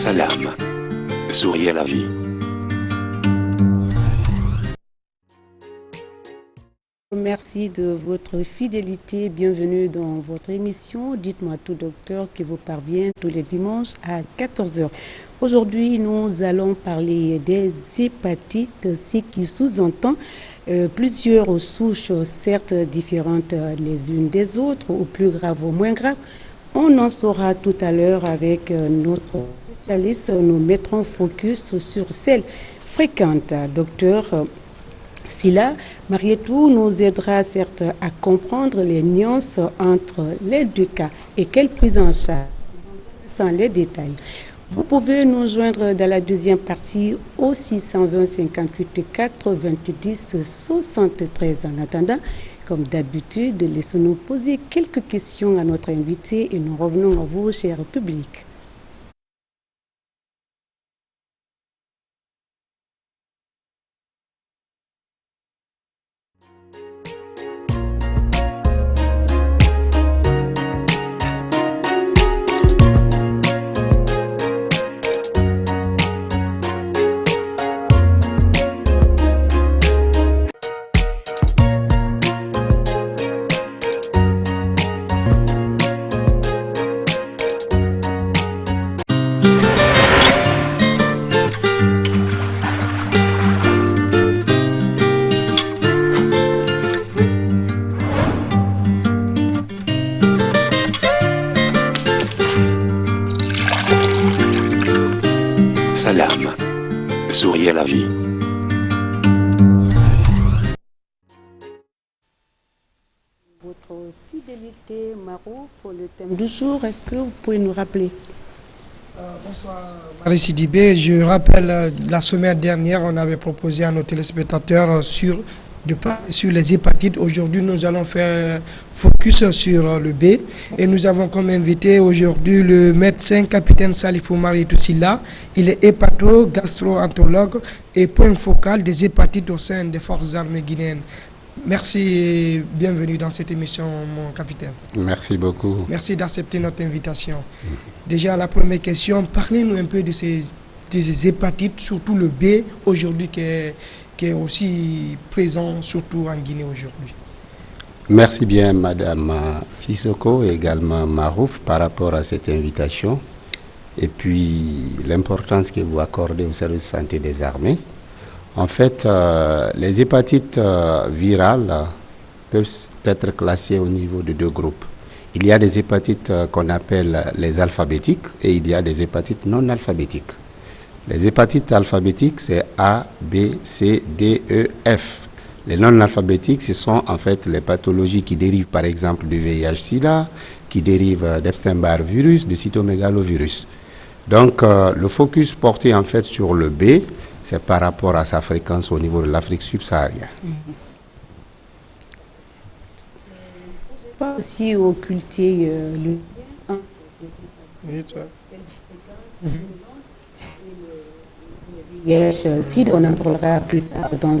Salam. Souriez la vie. Merci de votre fidélité. Bienvenue dans votre émission Dites-moi tout docteur qui vous parvient tous les dimanches à 14 heures. Aujourd'hui, nous allons parler des hépatites, ce qui sous-entend plusieurs souches, certes différentes les unes des autres, ou plus graves ou moins graves. On en saura tout à l'heure avec notre spécialiste. Nous mettrons focus sur celles fréquentes. Docteur Silla Marietou nous aidera certes à comprendre les nuances entre les deux cas et quelle prise en charge sans les détails. Vous pouvez nous joindre dans la deuxième partie au 620 58 90 73. En attendant, comme d'habitude, laissez-nous poser quelques questions à notre invité et nous revenons à vous, cher public. Salam. Souriez la vie. Votre fidélité, Marouf, le thème du jour, est-ce que vous pouvez nous rappeler? Bonsoir Marie Sidibé. Je rappelle, la semaine dernière, on avait proposé à nos téléspectateurs sur les hépatites. Aujourd'hui, nous allons faire focus sur le B. Et nous avons comme invité aujourd'hui le médecin capitaine Salifou Marietou Silla. Il est hépato-gastro-entérologue et point focal des hépatites au sein des forces armées guinéennes. Merci et bienvenue dans cette émission, mon capitaine. Merci beaucoup. Merci d'accepter notre invitation. Déjà, la première question, parlez-nous un peu de ces hépatites, surtout le B aujourd'hui qui est aussi présent surtout en Guinée aujourd'hui. Merci bien Madame Sissoko et également Marouf par rapport à cette invitation et puis l'importance que vous accordez au service de santé des armées. En fait, les hépatites virales peuvent être classées au niveau de deux groupes. Il y a des hépatites qu'on appelle les alphabétiques et il y a des hépatites non alphabétiques. Les hépatites alphabétiques, c'est A, B, C, D, E, F. Les non-alphabétiques, ce sont en fait les pathologies qui dérivent par exemple du VIH-Sida, qui dérivent d'Epstein-Barr virus, du cytomégalovirus. Donc, le focus porté en fait sur le B, c'est par rapport à sa fréquence au niveau de l'Afrique subsaharienne. Pas aussi occulter le si on en parlera plus tard dans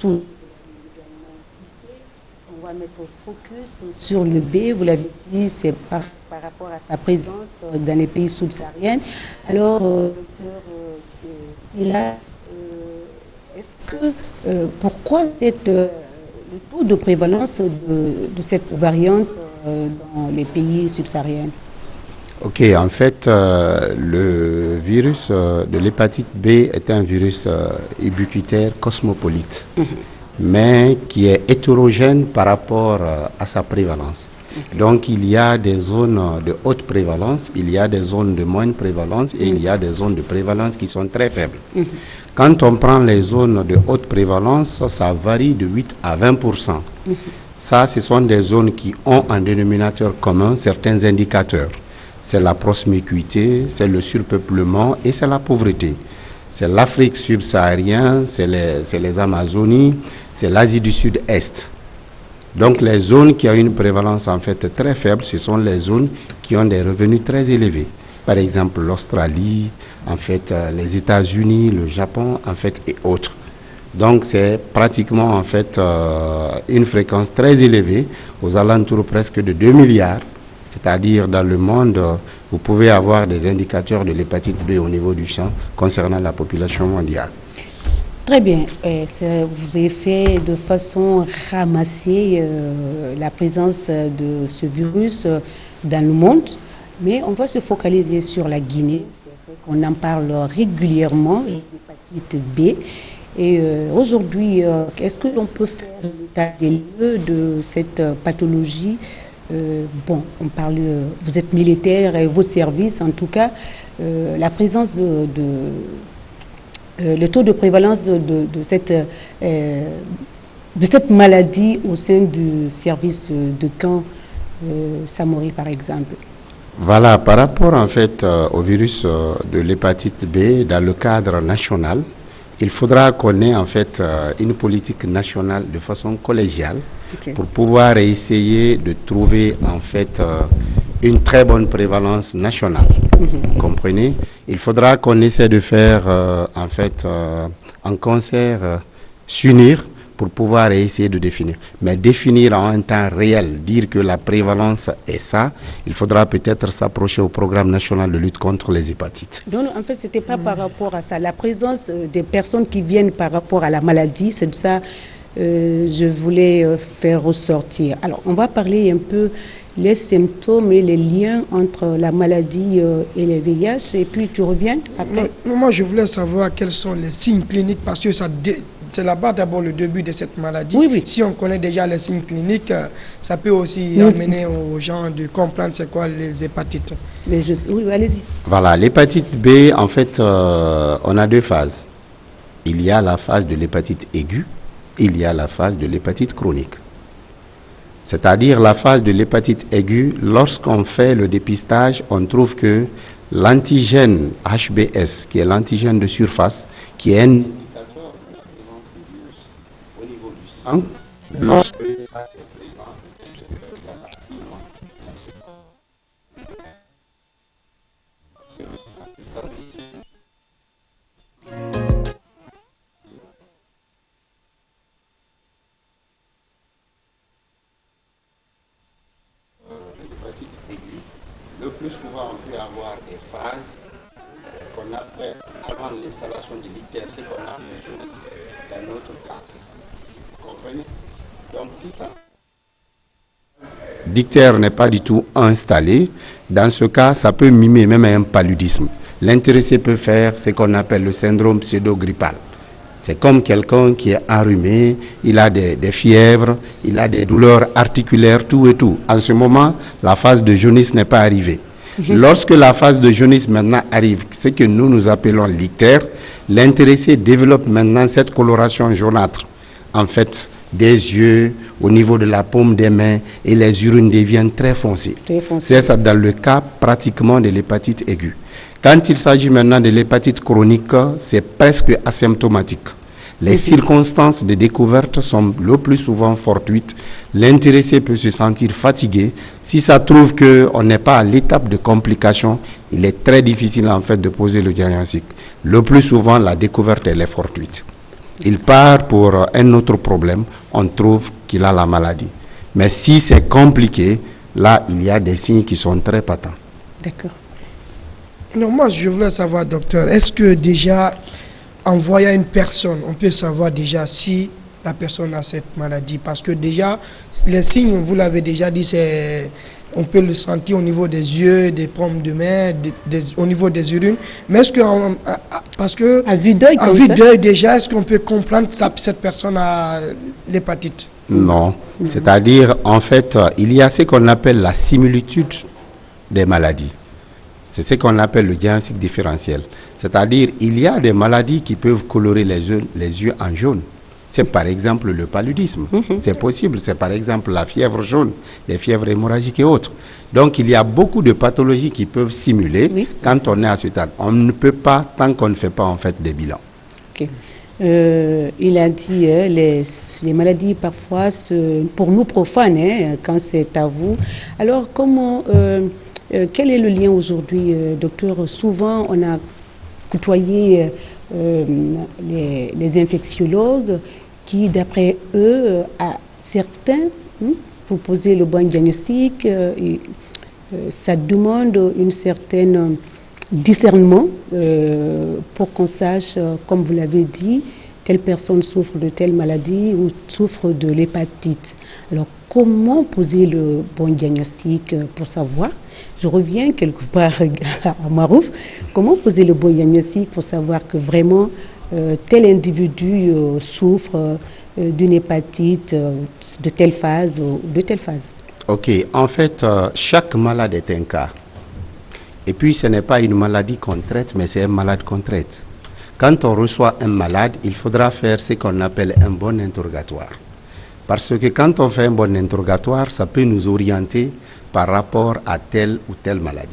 on va mettre focus sur le B, vous l'avez dit, c'est par rapport à sa présence dans les pays subsahariens. Alors, docteur Silla, est-ce que pourquoi le taux de prévalence de cette variante dans les pays subsahariens? Ok, en fait, le virus de l'hépatite B est un virus ubiquitaire cosmopolite, mais qui est hétérogène par rapport à sa prévalence. Donc, il y a des zones de haute prévalence, il y a des zones de moindre prévalence et il y a des zones de prévalence qui sont très faibles. Quand on prend les zones de haute prévalence, ça varie de 8 à 20%. Ça, ce sont des zones qui ont en dénominateur commun certains indicateurs. C'est la promiscuité, c'est le surpeuplement et c'est la pauvreté. C'est l'Afrique subsaharienne, c'est les Amazonies, c'est l'Asie du Sud-Est. Donc les zones qui ont une prévalence en fait très faible, ce sont les zones qui ont des revenus très élevés. Par exemple l'Australie, en fait les États-Unis, le Japon, en fait et autres. Donc c'est pratiquement en fait une fréquence très élevée, aux alentours presque de 2 milliards. C'est-à-dire dans le monde, vous pouvez avoir des indicateurs de l'hépatite B au niveau du sang concernant la population mondiale. Très bien. Vous avez fait de façon ramassée la présence de ce virus dans le monde, mais on va se focaliser sur la Guinée. C'est vrai qu'on en parle régulièrement, les hépatites B. Et aujourd'hui, est-ce que l'on peut faire l'état des lieux de cette pathologie? Bon, on parle, vous êtes militaire et vos services, en tout cas, la présence le taux de prévalence de cette maladie au sein du service de camp Samori, par exemple. Voilà, par rapport en fait au virus de l'hépatite B, dans le cadre national, il faudra qu'on ait en fait une politique nationale de façon collégiale pour pouvoir essayer de trouver en fait une très bonne prévalence nationale. Vous comprenez? Il faudra qu'on essaie de faire en fait en concert s'unir pour pouvoir essayer de définir. Mais définir en un temps réel, dire que la prévalence est ça, il faudra peut-être s'approcher au programme national de lutte contre les hépatites. Donc, en fait, ce n'était pas par rapport à ça. La présence des personnes qui viennent par rapport à la maladie, c'est de ça je voulais faire ressortir. Alors, on va parler un peu les symptômes et les liens entre la maladie et le VIH, et puis tu reviens après. Non, moi, je voulais savoir quels sont les signes cliniques, parce que c'est là-bas d'abord le début de cette maladie. Oui, oui. Si on connaît déjà les signes cliniques, ça peut aussi amener aux gens de comprendre c'est quoi les hépatites. Mais oui, allez-y. Voilà, l'hépatite B, en fait, on a deux phases. Il y a la phase de l'hépatite aiguë, il y a la phase de l'hépatite chronique. C'est-à-dire la phase de l'hépatite aiguë, lorsqu'on fait le dépistage, on trouve que l'antigène HBS, qui est l'antigène de surface, qui est un indicateur de la présence du virus au niveau du sang, lorsque ça c'est présent, il y a facilement l'hépatite aiguë. Le plus souvent, on peut avoir des phases qu'on appelle, avant l'installation de l'ictère, c'est qu'on appelle les jaunisse dans notre cas. Vous comprenez? Donc, si ça l'ictère n'est pas du tout installé, dans ce cas, ça peut mimer même un paludisme. L'intéressé peut faire ce qu'on appelle le syndrome pseudo-grippal. C'est comme quelqu'un qui est enrhumé, il a des fièvres, il a des douleurs articulaires, tout et tout. En ce moment, la phase de jaunisse n'est pas arrivée. Lorsque la phase de jaunisse maintenant arrive, ce que nous appelons l'ictère, l'intéressé développe maintenant cette coloration jaunâtre. En fait, des yeux, au niveau de la paume des mains, et les urines deviennent très foncées. C'est ça dans le cas pratiquement de l'hépatite aiguë. Quand il s'agit maintenant de l'hépatite chronique, c'est presque asymptomatique. Les circonstances de découverte sont le plus souvent fortuites. L'intéressé peut se sentir fatigué. Si ça trouve qu'on n'est pas à l'étape de complication, il est très difficile en fait de poser le diagnostic. Le plus souvent, la découverte elle est fortuite. Il part pour un autre problème, on trouve qu'il a la maladie. Mais si c'est compliqué, là, il y a des signes qui sont très patents. D'accord. Non, moi, je voulais savoir, docteur, est-ce que déjà, en voyant une personne, on peut savoir déjà si la personne a cette maladie? Parce que déjà, les signes, vous l'avez déjà dit, on peut le sentir au niveau des yeux, des paumes de main, au niveau des urines. Mais est-ce que, parce que, à vue d'œil, à vue d'œil déjà, est-ce qu'on peut comprendre que cette personne a l'hépatite? Non. C'est-à-dire, en fait, il y a ce qu'on appelle la similitude des maladies. C'est ce qu'on appelle le diagnostic différentiel. C'est-à-dire, il y a des maladies qui peuvent colorer les yeux en jaune. C'est par exemple le paludisme. C'est possible. C'est par exemple la fièvre jaune, les fièvres hémorragiques et autres. Donc, il y a beaucoup de pathologies qui peuvent simuler quand on est à ce stade. On ne peut pas tant qu'on ne fait pas en fait des bilans. Okay. Il a dit les maladies parfois, pour nous profanes, quand c'est à vous. Alors, comment... quel est le lien aujourd'hui, docteur? Souvent, on a côtoyé les infectiologues qui, d'après eux, à certains, pour poser le bon diagnostic, ça demande une certaine discernement pour qu'on sache, comme vous l'avez dit, telle personne souffre de telle maladie ou souffre de l'hépatite. Alors, comment poser le bon diagnostic pour savoir? Je reviens quelque part à Marouf. Comment poser le bon diagnostic pour savoir que vraiment tel individu souffre d'une hépatite de telle phase ou de telle phase? Ok, en fait, chaque malade est un cas. Et puis, ce n'est pas une maladie qu'on traite, mais c'est un malade qu'on traite. Quand on reçoit un malade, il faudra faire ce qu'on appelle un bon interrogatoire. Parce que quand on fait un bon interrogatoire, ça peut nous orienter par rapport à telle ou telle maladie.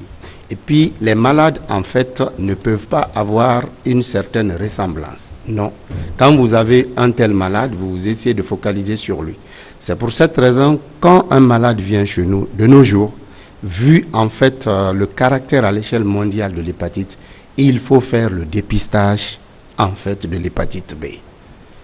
Et puis, les malades, en fait, ne peuvent pas avoir une certaine ressemblance. Non. Quand vous avez un tel malade, vous essayez de focaliser sur lui. C'est pour cette raison, quand un malade vient chez nous, de nos jours, vu en fait le caractère à l'échelle mondiale de l'hépatite, il faut faire le dépistage en fait de l'hépatite B.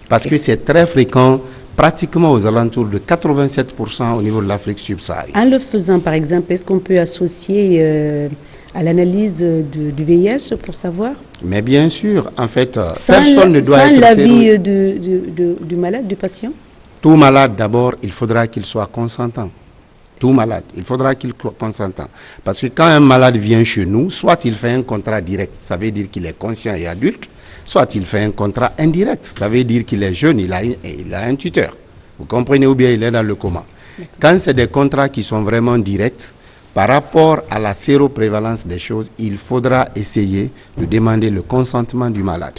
Parce que c'est très fréquent, pratiquement aux alentours de 87% au niveau de l'Afrique subsaharienne. En le faisant, par exemple, est-ce qu'on peut associer à l'analyse du VIH pour savoir? Mais bien sûr, en fait, personne ne doit être... Sans l'avis du malade, du patient? Tout malade, d'abord, il faudra qu'il soit consentant. Tout malade, il faudra qu'il soit consentant. Parce que quand un malade vient chez nous, soit il fait un contrat direct, ça veut dire qu'il est conscient et adulte, soit il fait un contrat indirect, ça veut dire qu'il est jeune, il a un tuteur. Vous comprenez, ou bien il est dans le coma. Quand c'est des contrats qui sont vraiment directs, par rapport à la séroprévalence des choses, il faudra essayer de demander le consentement du malade.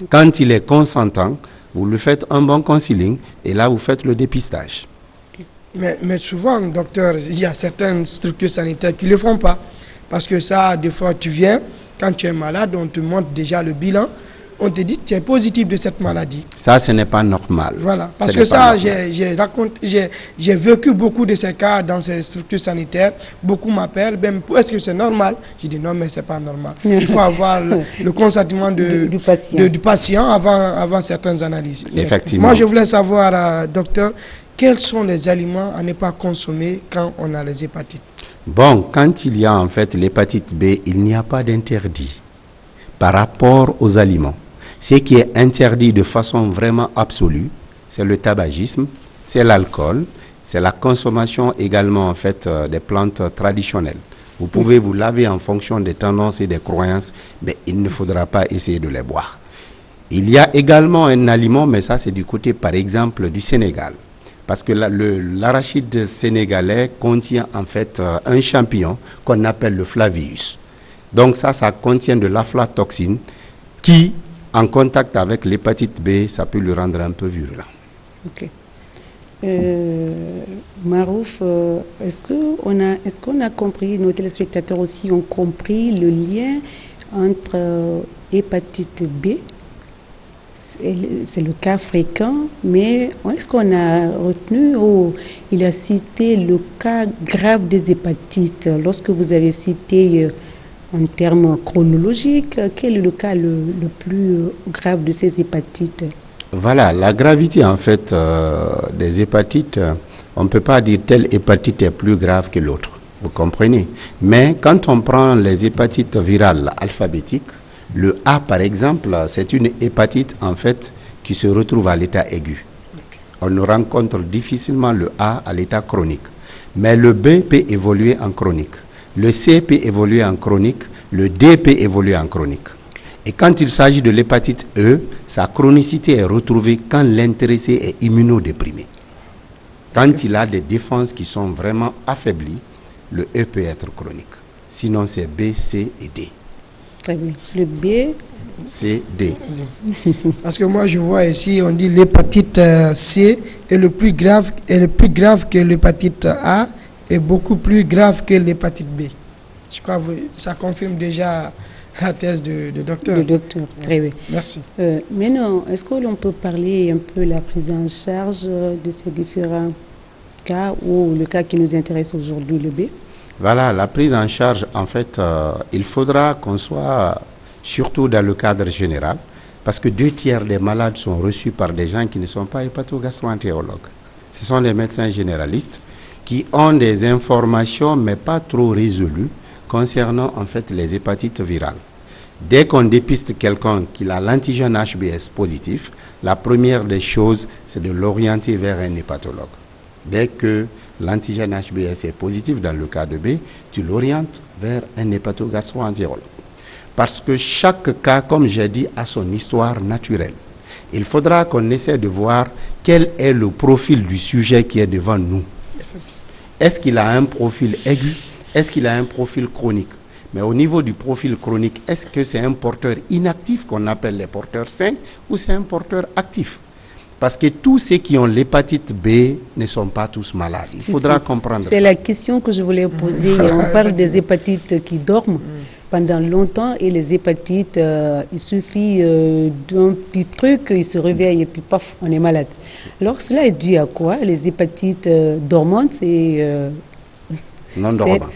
Quand il est consentant, vous lui faites un bon counseling et là vous faites le dépistage. Mais souvent, docteur, il y a certaines structures sanitaires qui ne le font pas. Parce que ça, des fois, tu viens, quand tu es malade, on te montre déjà le bilan. On te dit que tu es positif de cette maladie. Ça, ce n'est pas normal. Voilà. Parce que ça, j'ai vécu beaucoup de ces cas dans ces structures sanitaires. Beaucoup m'appellent, même, est-ce que c'est normal? Je dis non, mais ce n'est pas normal. Il faut avoir le consentement du patient avant certaines analyses. Effectivement. Moi, je voulais savoir, docteur, quels sont les aliments à ne pas consommer quand on a les hépatites? Bon, quand il y a en fait l'hépatite B, il n'y a pas d'interdit par rapport aux aliments. Ce qui est interdit de façon vraiment absolue, c'est le tabagisme, c'est l'alcool, c'est la consommation également en fait des plantes traditionnelles. Vous pouvez vous laver en fonction des tendances et des croyances, mais il ne faudra pas essayer de les boire. Il y a également un aliment, mais ça c'est du côté par exemple du Sénégal. Parce que l'arachide sénégalais contient en fait un champignon qu'on appelle le flavius. Donc ça contient de l'aflatoxine qui, en contact avec l'hépatite B, ça peut le rendre un peu virulent. Ok. Marouf, est-ce qu'on a compris, nos téléspectateurs aussi ont compris le lien entre hépatite B? C'est le cas fréquent, mais est-ce qu'on a retenu, il a cité le cas grave des hépatites. Lorsque vous avez cité en termes chronologiques, quel est le cas le plus grave de ces hépatites? Voilà, la gravité en fait des hépatites, on ne peut pas dire telle hépatite est plus grave que l'autre, vous comprenez? Mais quand on prend les hépatites virales alphabétiques, le A, par exemple, c'est une hépatite, en fait, qui se retrouve à l'état aigu. On rencontre difficilement le A à l'état chronique. Mais le B peut évoluer en chronique. Le C peut évoluer en chronique. Le D peut évoluer en chronique. Et quand il s'agit de l'hépatite E, sa chronicité est retrouvée quand l'intéressé est immunodéprimé. Quand il a des défenses qui sont vraiment affaiblies, le E peut être chronique. Sinon, c'est B, C et D. Très bien. Le B, C, D. Parce que moi, je vois ici, on dit l'hépatite C est le plus grave que l'hépatite A et beaucoup plus grave que l'hépatite B. Je crois que ça confirme déjà la thèse du docteur. Le docteur, très bien. Merci. Maintenant, est-ce que l'on peut parler un peu de la prise en charge de ces différents cas ou le cas qui nous intéresse aujourd'hui, le B? Voilà, la prise en charge, en fait, il faudra qu'on soit, surtout dans le cadre général, Parce que 2/3 des malades sont reçus par des gens qui ne sont pas hépatogastroentérologues. Ce sont les médecins généralistes qui ont des informations, mais pas trop résolues, concernant en fait les hépatites virales. Dès qu'on dépiste quelqu'un qui a l'antigène HBS positif, la première des choses, c'est de l'orienter vers un hépatologue. Dès que l'antigène HBS est positif dans le cas de B, tu l'orientes vers un hépatogastroentérologue. Parce que chaque cas, comme j'ai dit, a son histoire naturelle. Il faudra qu'on essaie de voir quel est le profil du sujet qui est devant nous. Est-ce qu'il a un profil aigu? Est-ce qu'il a un profil chronique? Mais au niveau du profil chronique, est-ce que c'est un porteur inactif qu'on appelle les porteurs sains ou c'est un porteur actif? Parce que tous ceux qui ont l'hépatite B ne sont pas tous malades. Il faudra comprendre ça. C'est la question que je voulais poser. On parle des hépatites qui dorment pendant longtemps et les hépatites, il suffit d'un petit truc, ils se réveillent et puis paf, on est malade. Alors cela est dû à quoi? Les hépatites dormantes, c'est... Non dormant.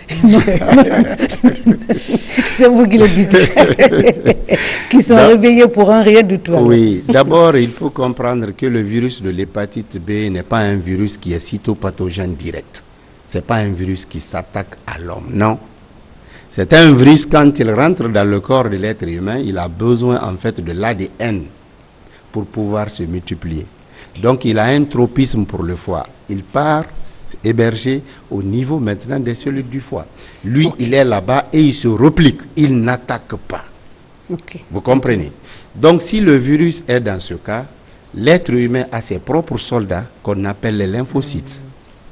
C'est vous qui le dites. Qui sont réveillés pour un rien du tout. Oui, d'abord, il faut comprendre que le virus de l'hépatite B n'est pas un virus qui est cytopathogène direct. Ce n'est pas un virus qui s'attaque à l'homme, non. C'est un virus, quand il rentre dans le corps de l'être humain, il a besoin en fait de l'ADN pour pouvoir se multiplier. Donc, il a un tropisme pour le foie. Il part héberger au niveau maintenant des cellules du foie. Lui, il est là-bas et il se replique. Il n'attaque pas. Vous comprenez? Donc, si le virus est dans ce cas, l'être humain a ses propres soldats qu'on appelle les lymphocytes.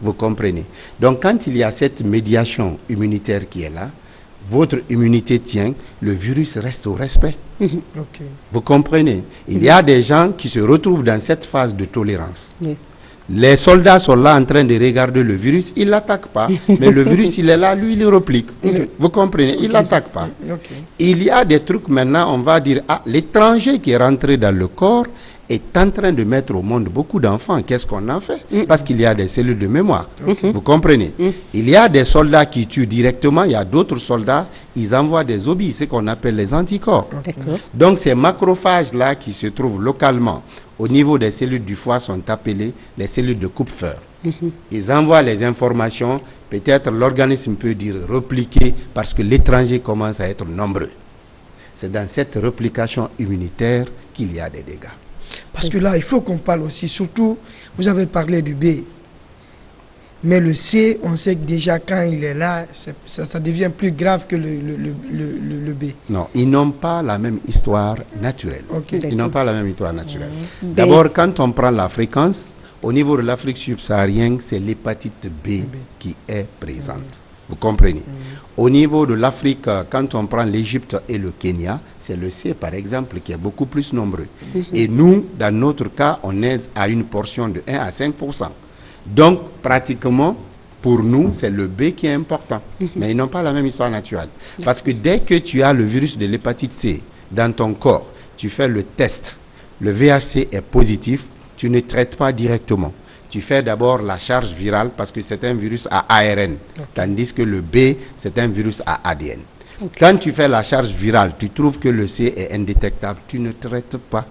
Vous comprenez? Donc, quand il y a cette médiation immunitaire qui est là, votre immunité tient, le virus reste au respect. Vous comprenez? Il y a des gens qui se retrouvent dans cette phase de tolérance. Les soldats sont là en train de regarder le virus, ils ne l'attaquent pas, mais le virus, il est là, lui, il replique. Vous comprenez? Il ne l'attaque pas. Il y a des trucs maintenant, on va dire, l'étranger qui est rentré dans le corps est en train de mettre au monde beaucoup d'enfants. Qu'est-ce qu'on en fait? Parce qu'il y a des cellules de mémoire. Vous comprenez? Il y a des soldats qui tuent directement, il y a d'autres soldats, ils envoient des obis, ce qu'on appelle les anticorps. Donc ces macrophages-là qui se trouvent localement au niveau des cellules du foie sont appelés les cellules de Kupfer. Ils envoient les informations, peut-être l'organisme peut dire repliquer parce que l'étranger commence à être nombreux. C'est dans cette réplication immunitaire qu'il y a des dégâts. Parce que là, il faut qu'on parle aussi, surtout, vous avez parlé du B, mais le C, on sait que déjà quand il est là, ça devient plus grave que le B. Non, ils n'ont pas la même histoire naturelle. Ils n'ont pas la même histoire naturelle. D'abord, quand on prend la fréquence, au niveau de l'Afrique subsaharienne, c'est l'hépatite B qui est présente. Vous comprenez? Au niveau de l'Afrique, quand on prend l'Égypte et le Kenya, c'est le C, par exemple, qui est beaucoup plus nombreux. Et nous, dans notre cas, on est à une portion de 1 à 5%. Donc, pratiquement, pour nous, c'est le B qui est important. Mais ils n'ont pas la même histoire naturelle. Parce que dès que tu as le virus de l'hépatite C dans ton corps, tu fais le test, le VHC est positif, tu ne traites pas directement. Tu fais d'abord la charge virale parce que c'est un virus à ARN, tandis que le B, c'est un virus à ADN. Quand tu fais la charge virale, tu trouves que le C est indétectable, tu ne traites pas.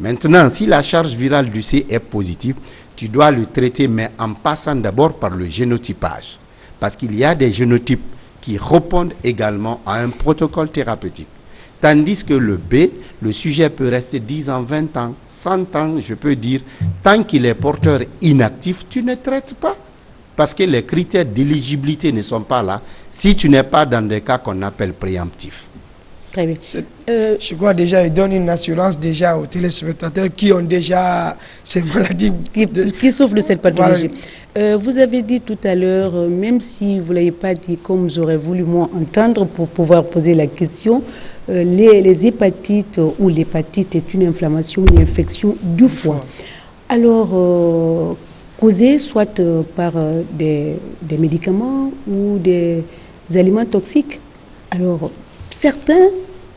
Maintenant, si la charge virale du C est positive, tu dois le traiter, mais en passant d'abord par le génotypage. Parce qu'il y a des génotypes qui répondent également à un protocole thérapeutique. Tandis que le B, le sujet peut rester 10 ans, 20 ans, 100 ans, je peux dire, tant qu'il est porteur inactif, tu ne traites pas. Parce que les critères d'éligibilité ne sont pas là si tu n'es pas dans des cas qu'on appelle préemptifs. Très bien. Je crois déjà, il donne une assurance déjà aux téléspectateurs qui ont déjà ces maladies. Qui souffrent de cette pathologie. Vous avez dit tout à l'heure, même si vous ne l'avez pas dit comme j'aurais voulu moi entendre pour pouvoir poser la question, les hépatites ou l'hépatite est une inflammation, une infection du foie. Alors, causée soit par des médicaments ou des aliments toxiques. Alors, certains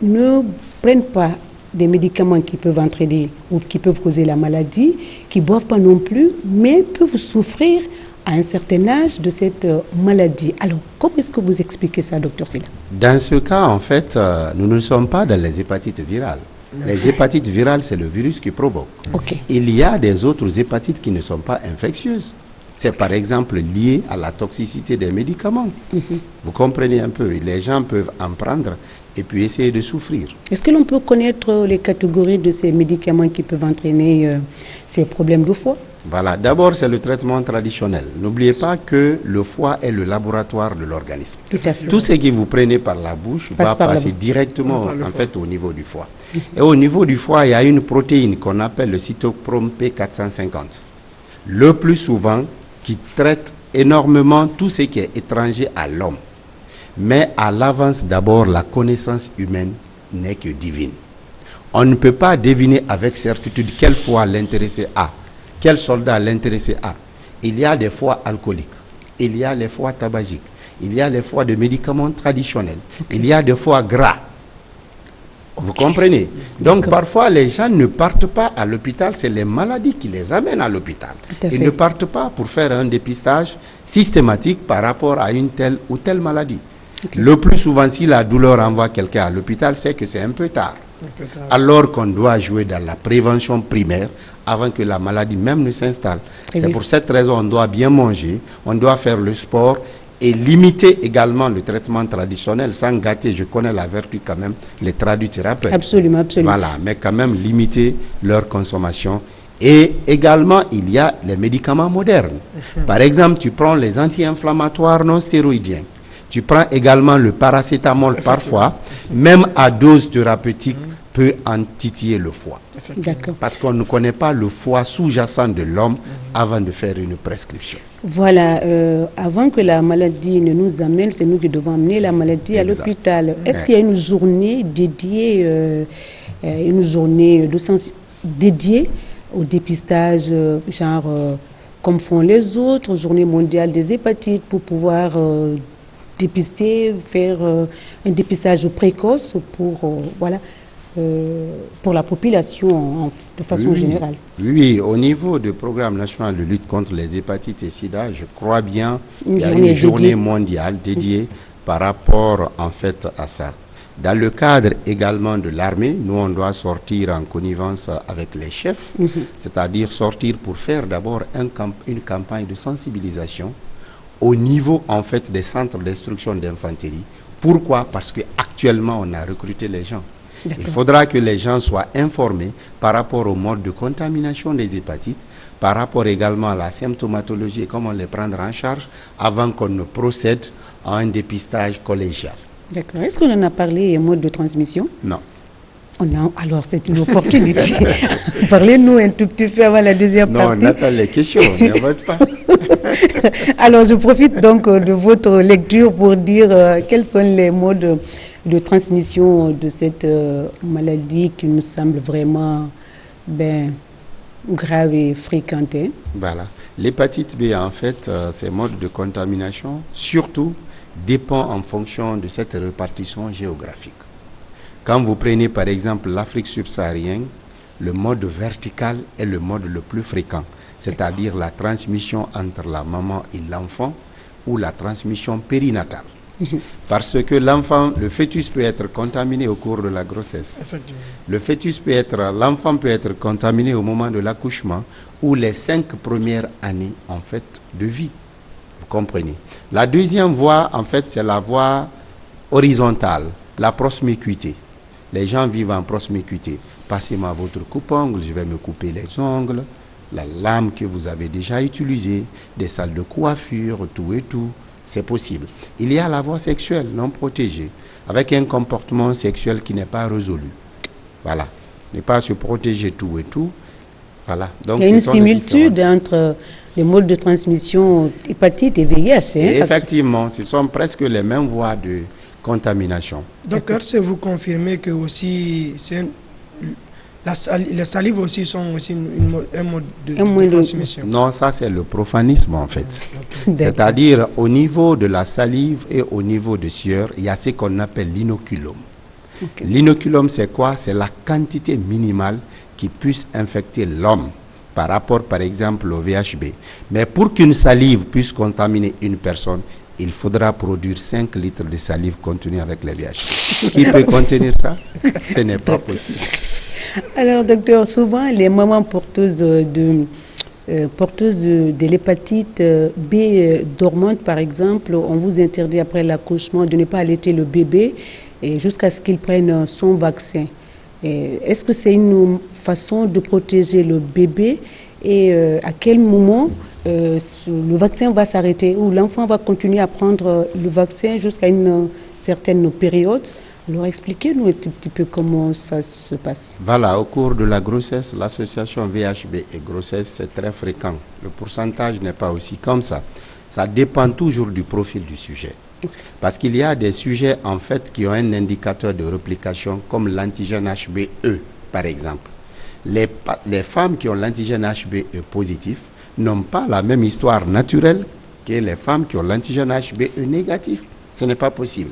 ne prennent pas des médicaments qui peuvent entraîner ou qui peuvent causer la maladie, qui ne boivent pas non plus, mais peuvent souffrir à un certain âge de cette maladie. Alors, comment est-ce que vous expliquez ça, docteur Sylla? Dans ce cas, en fait, nous ne sommes pas dans les hépatites virales. Les hépatites virales, c'est le virus qui provoque. Ok. Il y a des autres hépatites qui ne sont pas infectieuses. C'est par exemple lié à la toxicité des médicaments. Vous comprenez un peu, les gens peuvent en prendre et puis essayer de souffrir. Est-ce que l'on peut connaître les catégories de ces médicaments qui peuvent entraîner ces problèmes de foie? Voilà, d'abord c'est le traitement traditionnel. N'oubliez pas que le foie est le laboratoire de l'organisme. Tout à fait. Tout ce que vous prenez par la bouche Passe va par passer là-bas. directement Par le en foie. fait au niveau du foie. Et au niveau du foie, il y a une protéine qu'on appelle le cytochrome P450. Le plus souvent, qui traite énormément tout ce qui est étranger à l'homme. Mais à l'avance, d'abord, la connaissance humaine n'est que divine. On ne peut pas deviner avec certitude quel foie l'intéressé a, quel soldat l'intéressé a. Il y a des foies alcooliques, il y a les foies tabagiques, il y a les foies de médicaments traditionnels, il y a des foies gras. Vous comprenez? Donc parfois les gens ne partent pas à l'hôpital, c'est les maladies qui les amènent à l'hôpital. Tout à fait. Ils ne partent pas pour faire un dépistage systématique par rapport à une telle ou telle maladie. Le plus souvent, si la douleur envoie quelqu'un à l'hôpital, c'est que c'est un peu tard. Alors qu'on doit jouer dans la prévention primaire avant que la maladie même ne s'installe. Et C'est oui. pour cette raison on doit bien manger, on doit faire le sport et limiter également le traitement traditionnel sans gâter. Je connais la vertu quand même, les tradithérapeutes. Absolument, absolument. Voilà, mais quand même limiter leur consommation. Et également, il y a les médicaments modernes. Par exemple, tu prends les anti-inflammatoires non stéroïdiens. Tu prends également le paracétamol parfois, même à dose thérapeutique, peut en titiller le foie. D'accord. Parce qu'on ne connaît pas le foie sous-jacent de l'homme avant de faire une prescription. Voilà, avant que la maladie ne nous amène, c'est nous qui devons amener la maladie à Exact. l'hôpital. Est-ce Ouais. qu'il y a une journée dédiée, une journée dédiée au dépistage, comme font les autres, journée mondiale des hépatites, pour pouvoir dépister, faire un dépistage précoce pour la population de façon Oui. générale? Oui, au niveau du programme national de lutte contre les hépatites et sida, je crois bien qu'il y a journée une journée dédiée. mondiale dédiée par rapport en fait à ça. Dans le cadre également de l'armée, nous on doit sortir en connivence avec les chefs, c'est-à-dire sortir pour faire d'abord une campagne de sensibilisation au niveau en fait des centres d'instruction d'infanterie. Pourquoi? Parce que actuellement on a recruté les gens. Il faudra que les gens soient informés par rapport au mode de contamination des hépatites, par rapport également à la symptomatologie et comment les prendre en charge avant qu'on ne procède à un dépistage collégial. D'accord. Est-ce qu'on en a parlé, mode de transmission? Non. Alors, c'est une opportunité. Parlez-nous un tout petit peu avant la deuxième Non, partie. on attend les questions, on ne vote pas. Alors, je profite donc de votre lecture pour dire quels sont les modes de transmission de cette maladie qui nous semble vraiment grave et fréquente. Hein. Voilà. L'hépatite B, en fait, ces modes de contamination, surtout, dépend en fonction de cette répartition géographique. Quand vous prenez par exemple l'Afrique subsaharienne, le mode vertical est le mode le plus fréquent, c'est-à-dire la transmission entre la maman et l'enfant ou la transmission périnatale. Parce que le fœtus peut être contaminé au cours de la grossesse. L'enfant peut être contaminé au moment de l'accouchement ou les 5 premières années en fait de vie. Vous comprenez? La deuxième voie, en fait, c'est la voie horizontale, la promiscuité. Les gens vivent en promiscuité. Passez-moi votre coupe-ongle, je vais me couper les ongles, la lame que vous avez déjà utilisée, des salles de coiffure, tout et tout. C'est possible. Il y a la voie sexuelle non protégée, avec un comportement sexuel qui n'est pas résolu. Voilà. Ne pas se protéger tout et tout. Voilà. Donc, il y a une ce sont les similitude différentes. entre les modes de transmission hépatite et VIH. Hein, Et effectivement, ce sont presque les mêmes voies de contamination. Docteur, si vous confirmez que aussi les salives aussi sont aussi un mode de transmission. Non, ça c'est le profanisme en fait. C'est-à-dire au niveau de la salive et au niveau de sueur, il y a ce qu'on appelle l'inoculum. L'inoculum c'est quoi? C'est la quantité minimale qui puisse infecter l'homme par rapport par exemple au VHB. Mais pour qu'une salive puisse contaminer une personne, il faudra produire 5 litres de salive contenue avec les VHB. Qui peut contenir ça? Ce n'est pas possible. Alors, docteur, souvent, les mamans porteuses de l'hépatite B dormante, par exemple, on vous interdit après l'accouchement de ne pas allaiter le bébé et jusqu'à ce qu'il prenne son vaccin. Est-ce que c'est une façon de protéger le bébé et à quel moment le vaccin va s'arrêter ou l'enfant va continuer à prendre le vaccin jusqu'à une certaine période? Alors expliquez-nous un tout petit peu comment ça se passe. Voilà, au cours de la grossesse, l'association VHB et grossesse, c'est très fréquent. Le pourcentage n'est pas aussi comme ça. Ça dépend toujours du profil du sujet. Parce qu'il y a des sujets, en fait, qui ont un indicateur de réplication, comme l'antigène HBE, par exemple. Les femmes qui ont l'antigène HBE positif n'ont pas la même histoire naturelle que les femmes qui ont l'antigène HBE négatif. Ce n'est pas possible.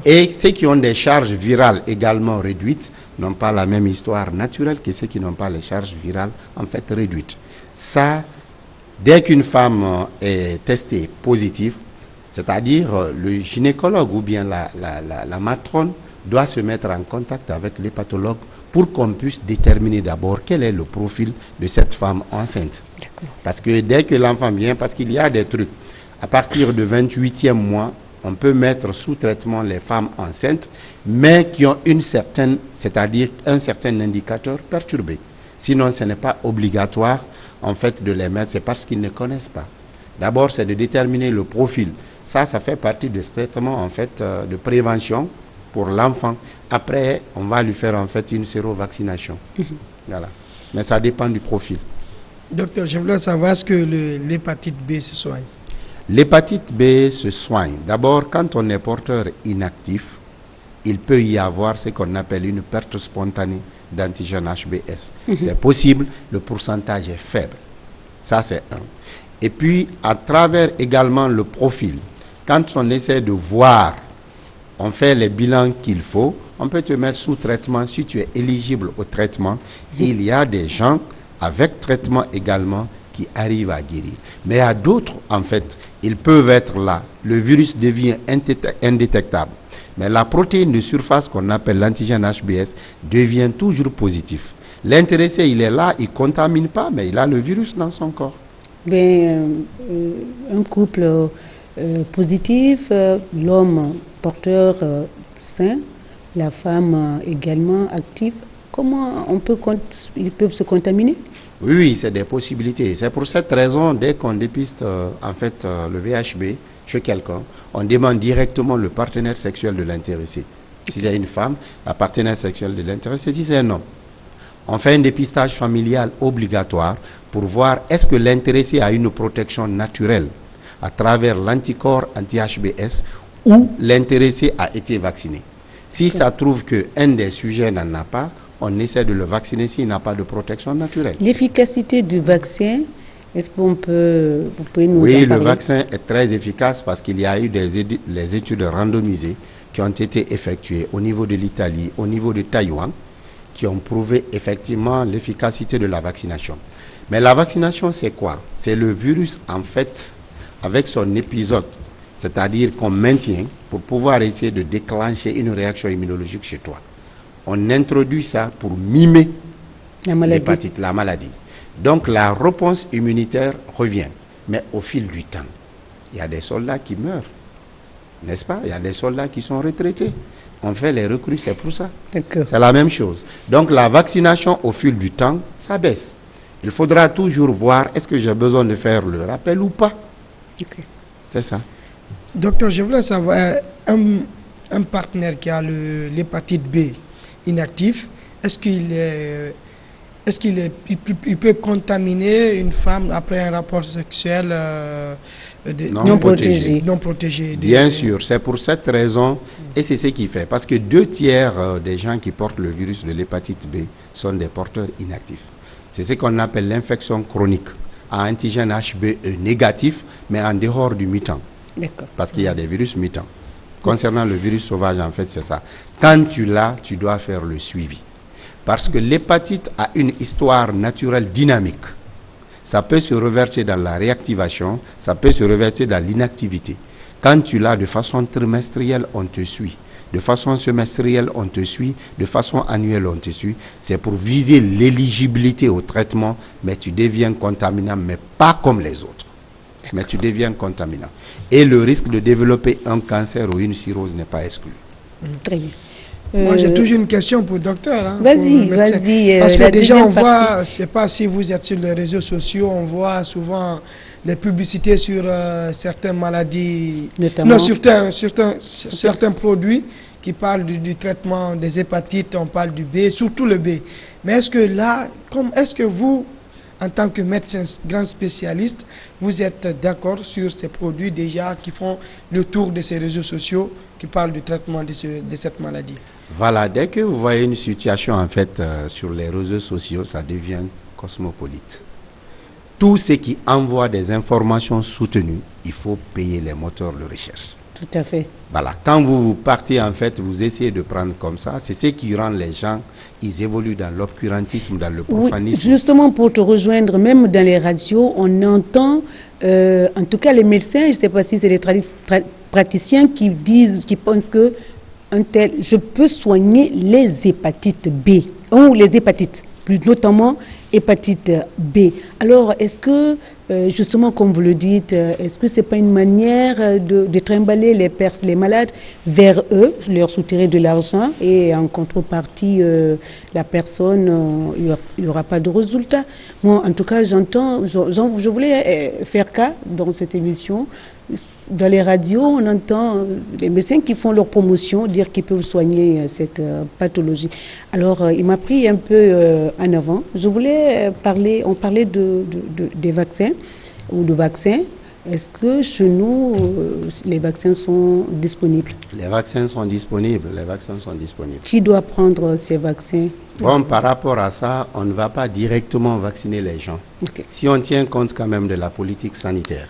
Et ceux qui ont des charges virales également réduites n'ont pas la même histoire naturelle que ceux qui n'ont pas les charges virales en fait réduites. Ça, dès qu'une femme est testée positive, c'est-à-dire le gynécologue ou bien la matrone doit se mettre en contact avec les pathologues pour qu'on puisse déterminer d'abord quel est le profil de cette femme enceinte. Parce que dès que l'enfant vient, parce qu'il y a des trucs, à partir du 28e mois, on peut mettre sous traitement les femmes enceintes, mais qui ont une certaine, c'est-à-dire un certain indicateur perturbé. Sinon, ce n'est pas obligatoire, en fait, de les mettre, c'est parce qu'ils ne connaissent pas. D'abord, c'est de déterminer le profil. Ça fait partie de ce traitement, en fait, de prévention pour l'enfant. Après, on va lui faire, en fait, une sérovaccination. Voilà. Mais ça dépend du profil. Docteur, je voulais savoir, est-ce que l'hépatite B se soigne? L'hépatite B se soigne. D'abord, quand on est porteur inactif, il peut y avoir ce qu'on appelle une perte spontanée d'antigène HBS. C'est possible, le pourcentage est faible. Ça, c'est un. Et puis, à travers également le profil, quand on essaie de voir, on fait les bilans qu'il faut, on peut te mettre sous traitement si tu es éligible au traitement. Il y a des gens avec traitement également qui arrivent à guérir. Mais à d'autres, en fait, ils peuvent être là. Le virus devient indétectable. Mais la protéine de surface qu'on appelle l'antigène HBS devient toujours positif. L'intéressé, il est là, il ne contamine pas, mais il a le virus dans son corps. Un couple positif, l'homme porteur sain, la femme également active, comment ils peuvent se contaminer? Oui, c'est des possibilités. C'est pour cette raison, dès qu'on dépiste le VHB chez quelqu'un, on demande directement le partenaire sexuel de l'intéressé. Si c'est une femme, la partenaire sexuelle de l'intéressé. Si c'est un homme, on fait un dépistage familial obligatoire pour voir est-ce que l'intéressé a une protection naturelle à travers l'anticorps anti-HBS ou l'intéressé a été vacciné. Si ça trouve qu'un des sujets n'en a pas, on essaie de le vacciner s'il n'a pas de protection naturelle. L'efficacité du vaccin, est-ce vous pouvez nous en parler? Oui, le vaccin est très efficace parce qu'il y a eu les études randomisées qui ont été effectuées au niveau de l'Italie, au niveau de Taïwan, qui ont prouvé effectivement l'efficacité de la vaccination. Mais la vaccination, c'est quoi? C'est le virus, en fait, avec son épisode, c'est-à-dire qu'on maintient pour pouvoir essayer de déclencher une réaction immunologique chez toi. On introduit ça pour mimer l'hépatite, la maladie. Donc la réponse immunitaire revient. Mais au fil du temps, il y a des soldats qui meurent. N'est-ce pas? Il y a des soldats qui sont retraités. On fait les recrues, c'est pour ça. C'est la même chose. Donc la vaccination au fil du temps, ça baisse. Il faudra toujours voir, est-ce que j'ai besoin de faire le rappel ou pas? C'est ça. Docteur, je voulais savoir, un partenaire qui a l'hépatite B inactif, est-ce qu'il peut contaminer une femme après un rapport sexuel non protégé? Bien sûr, c'est pour cette raison, et c'est ce qui fait, parce que 2/3 des gens qui portent le virus de l'hépatite B sont des porteurs inactifs. C'est ce qu'on appelle l'infection chronique à antigène HBE négatif, mais en dehors du mutant. Parce qu'il y a des virus mutants. Concernant le virus sauvage, en fait, c'est ça. Quand tu l'as, tu dois faire le suivi. Parce que l'hépatite a une histoire naturelle dynamique. Ça peut se reverser dans la réactivation, ça peut se reverser dans l'inactivité. Quand tu l'as de façon trimestrielle, on te suit. de façon semestrielle, on te suit, de façon annuelle, on te suit. C'est pour viser l'éligibilité au traitement, mais tu deviens contaminant, mais pas comme les autres. Mais tu deviens contaminant. Et le risque de développer un cancer ou une cirrhose n'est pas exclu. Très bien. Moi, j'ai toujours une question pour le docteur. Hein, Vas-y, pour le médecin. vas-y. Parce que la déjà, on deuxième voit, partie. je ne sais pas si vous êtes sur les réseaux sociaux, on voit souvent les publicités sur certaines maladies, Notamment. non, certains produits qui parlent du traitement des hépatites, on parle du B, surtout le B. Mais est-ce que là, est-ce que vous, en tant que médecin grand spécialiste, vous êtes d'accord sur ces produits déjà qui font le tour de ces réseaux sociaux qui parlent du traitement de cette maladie? Voilà, dès que vous voyez une situation en fait sur les réseaux sociaux, ça devient cosmopolite. Tout ce qui envoie des informations soutenues, il faut payer les moteurs de recherche. Tout à fait. Voilà, quand vous partez en fait, vous essayez de prendre comme ça, c'est ce qui rend les gens, ils évoluent dans l'obscurantisme, dans le Oui, profanisme. justement, pour te rejoindre, même dans les radios, on entend, en tout cas les médecins, je ne sais pas si c'est les praticiens qui disent, qui pensent que je peux soigner les hépatites B, ou les hépatites, plus notamment hépatite B. Alors, est-ce que, justement, comme vous le dites, est-ce que ce n'est pas une manière de trimballer les malades vers eux, leur soutirer de l'argent et en contrepartie, la personne, il n'y aura pas de résultat? Moi, en tout cas, je voulais faire cas dans cette émission. Dans les radios, on entend les médecins qui font leur promotion dire qu'ils peuvent soigner cette pathologie. Alors, il m'a pris un peu en avant. Je voulais on parlait des vaccins ou de vaccins. Est-ce que chez nous, les vaccins sont disponibles? Les vaccins sont disponibles, les vaccins sont disponibles. Qui doit prendre ces vaccins? Bon, par rapport à ça, on ne va pas directement vacciner les gens. Okay. Si on tient compte quand même de la politique sanitaire,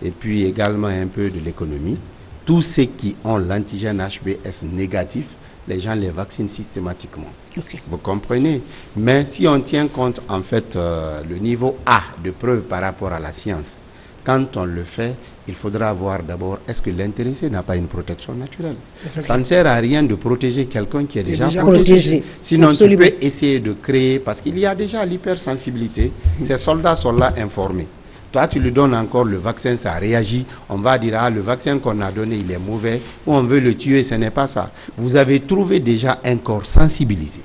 et puis également un peu de l'économie, tous ceux qui ont l'antigène HBS négatif, les gens les vaccinent systématiquement. Okay. Vous comprenez? Mais si on tient compte, en fait, le niveau A de preuve par rapport à la science, quand on le fait, il faudra voir d'abord, est-ce que l'intéressé n'a pas une protection naturelle? Ça ne sert à rien de protéger quelqu'un qui est déjà protégé. Sinon, Absolument. tu peux essayer de créer, parce qu'il y a déjà l'hypersensibilité, ces soldats sont là informés. Toi, tu lui donnes encore le vaccin, ça réagit. On va dire, ah, le vaccin qu'on a donné, il est mauvais, ou on veut le tuer, ce n'est pas ça. Vous avez trouvé déjà un corps sensibilisé.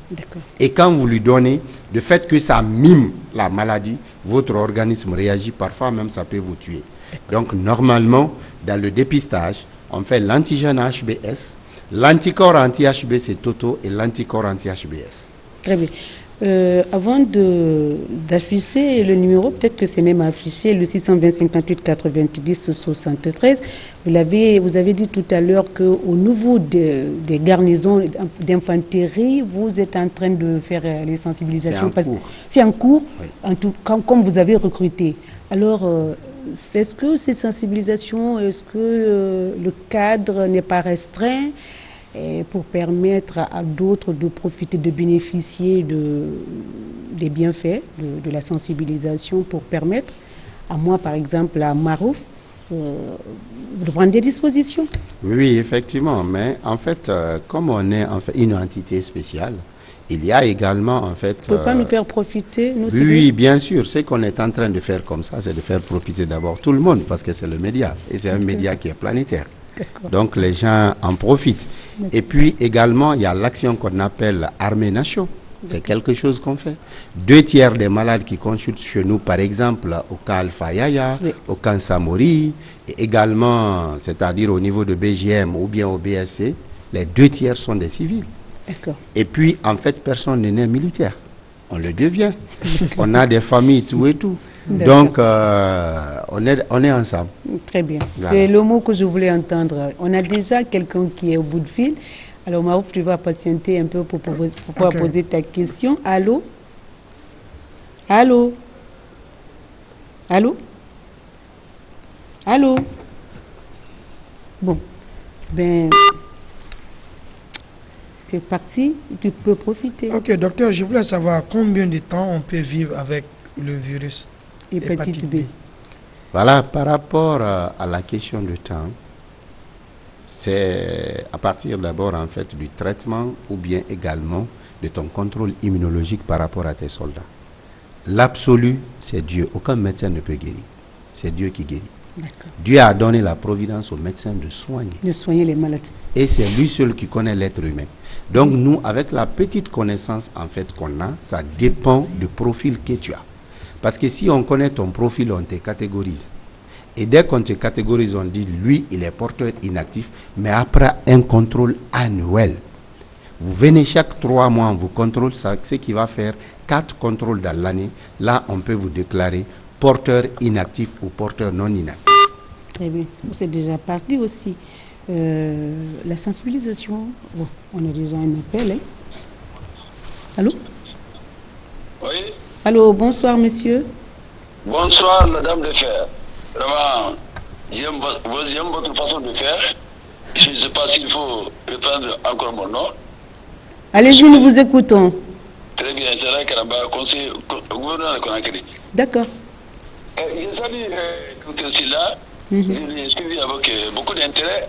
Et quand vous lui donnez, le fait que ça mime la maladie, votre organisme réagit, parfois même ça peut vous tuer. Donc, normalement, dans le dépistage, on fait l'antigène HBS, l'anticorps anti-HB, c'est Toto, et l'anticorps anti-HBS. Très bien. Avant d'afficher le numéro, peut-être que c'est même affiché, le 620 58 90 73. Vous avez dit tout à l'heure qu'au niveau des garnisons d'infanterie, vous êtes en train de faire les sensibilisations. C'est en cours, oui. Comme vous avez recruté. Alors, est-ce que ces sensibilisations, est-ce que le cadre n'est pas restreint pour permettre à d'autres de profiter, de bénéficier des bienfaits de la sensibilisation, pour permettre à moi, par exemple, à Marouf, de prendre des dispositions? Oui, effectivement, mais en fait, comme on est en fait une entité spéciale, il y a également en fait... Tu ne peux pas nous faire profiter, nous? Oui, bien sûr. Ce qu'on est en train de faire comme ça, c'est de faire profiter d'abord tout le monde, parce que c'est le média, et c'est un média qui est planétaire. Donc les gens en profitent. Et puis également, il y a l'action qu'on appelle Armée Nation. C'est quelque chose qu'on fait. 2 tiers des malades qui consultent chez nous, par exemple, au cas Alpha Yaya, oui, au cas Samori, et également, c'est-à-dire au niveau de BGM ou bien au BSC, les 2 tiers sont des civils. Et puis, en fait, personne n'est né militaire. On le devient. On a des familles, tout et tout. Donc, on est ensemble. Très bien. Voilà. C'est le mot que je voulais entendre. On a déjà quelqu'un qui est au bout de fil. Alors, Marouf, tu vas patienter un peu pour pouvoir poser ta question. Allô? Allô? Allô? Allô? Bon. Ben, c'est parti. Tu peux profiter. Ok, docteur, je voulais savoir combien de temps on peut vivre avec le virus hépatite B. Voilà, par rapport à la question de temps, C'est à partir d'abord en fait du traitement ou bien également de ton contrôle immunologique par rapport à tes soldats. L'absolu, c'est Dieu. Aucun médecin ne peut guérir. C'est Dieu qui guérit. Dieu a donné la providence aux médecins de soigner. De soigner les malades. Et c'est lui seul qui connaît l'être humain. Donc nous, avec la petite connaissance en fait qu'on a, ça dépend du profil que tu as. Parce que si on connaît ton profil, on te catégorise. Et dès qu'on te catégorise, on dit, lui, il est porteur inactif, mais après un contrôle annuel. Vous venez chaque 3 mois, on vous contrôle, ça, ce qui va faire 4 contrôles dans l'année. Là, on peut vous déclarer porteur inactif ou porteur non inactif. Très bien. C'est déjà parti aussi. La sensibilisation. Bon, on a déjà un appel. Hein? Allô? Oui. Allô, bonsoir, monsieur. Bonsoir, madame de fer. Vraiment, j'aime votre façon de faire. Je ne sais pas s'il faut reprendre encore mon nom. Allez-y, nous vous écoutons. Très bien, c'est là Karamba, conseiller gouverneur de Conakry. D'accord. Je salue Dr. Silla. Je l'ai suivi avec beaucoup d'intérêt.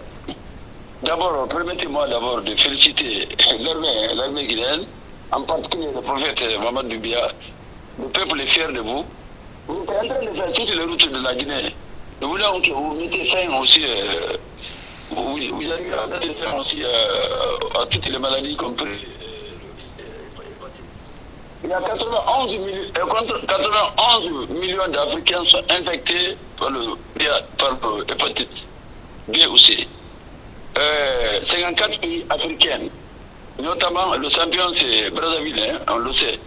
D'abord, permettez-moi d'abord de féliciter l'armée guinéenne, en particulier le prophète Mohamed Doumbia. Le peuple est fier de vous. Vous êtes en train de faire toutes les routes de la Guinée. Nous voulons que vous mettez fin aussi, vous arrivez à mettre fin aussi à toutes les maladies compris. Il y a 91 millions d'Africains sont infectés par l'hépatite B ou C. 54 pays africains, notamment le champion c'est Brazzaville, hein, on le sait.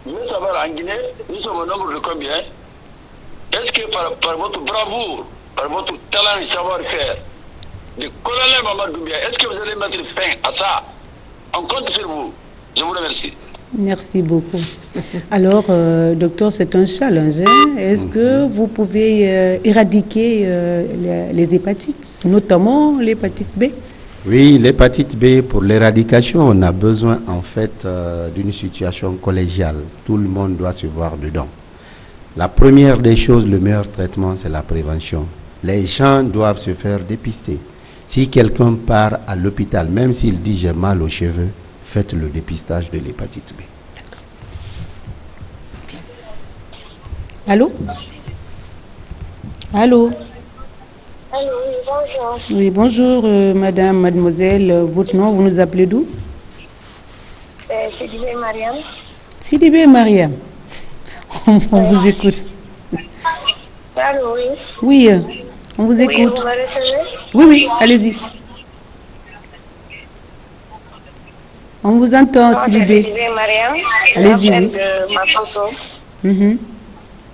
Je veux savoir en Guinée, nous sommes au nombre de combien? Est-ce que par votre bravoure, par votre talent et savoir-faire, le colonel Mohamed Doumbia, est-ce que vous allez mettre fin à ça? On compte sur vous. Je vous remercie. Merci beaucoup. Alors, docteur, c'est un challenge. Hein? Est-ce que vous pouvez éradiquer les hépatites, notamment l'hépatite B? Oui, l'hépatite B, pour l'éradication, on a besoin en fait d'une situation collégiale. Tout le monde doit se voir dedans. La première des choses, le meilleur traitement, c'est la prévention. Les gens doivent se faire dépister. Si quelqu'un part à l'hôpital, même s'il dit j'ai mal aux cheveux, faites le dépistage de l'hépatite B. Allô? Allô? Allô, oui, bonjour. Oui, bonjour, madame, mademoiselle. Votre nom, vous nous appelez d'où? Sidibé Mariam. Sidibé Mariam. On vous écoute. Allô, oui. Oui, on vous Oui, écoute. vous me recevez? Oui, oui, allez-y. On vous entend, Moi, c'est Sidibé. Sidibé Mariam. Allez-y, J'appelle oui. de Maputo. Mhm.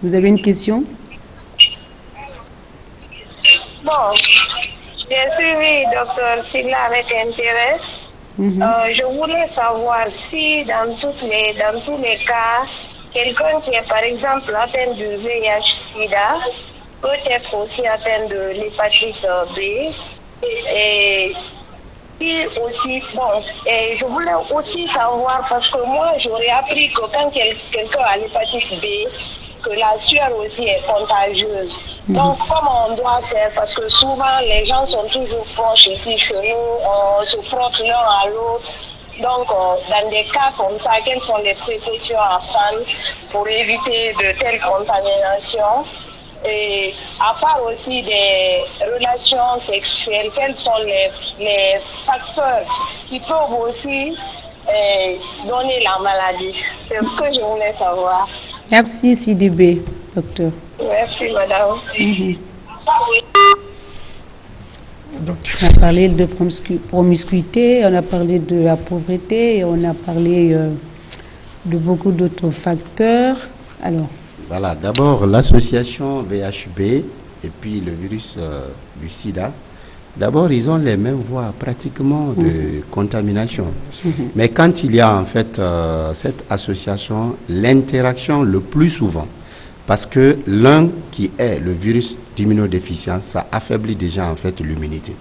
Vous avez une question? Bon, j'ai suivi Dr. Silla avec intérêt. Je voulais savoir si dans tous les cas, quelqu'un qui est par exemple atteint du VIH-Sida peut être aussi atteint de l'hépatite B. Et puis aussi, bon, et je voulais aussi savoir, parce que moi j'aurais appris que quand quelqu'un a l'hépatite B, que la sueur aussi est contagieuse. Donc, comment on doit faire? Parce que souvent, les gens sont toujours proches ici chez nous, on se frotte l'un à l'autre. Donc, dans des cas comme ça, quelles sont les précautions à prendre pour éviter de telles contaminations? Et à part aussi des relations sexuelles, quels sont les facteurs qui peuvent aussi donner la maladie? C'est ce que je voulais savoir. Merci, Sidibé, docteur. Merci, madame. On a parlé de promiscuité, on a parlé de la pauvreté, et on a parlé de beaucoup d'autres facteurs. Alors, Voilà, d'abord l'association VHB et puis le virus du sida, d'abord ils ont les mêmes voies pratiquement de contamination. Mais quand il y a en fait cette association, l'interaction le plus souvent, parce que l'un qui est le virus d'immunodéficience, ça affaiblit déjà en fait l'immunité.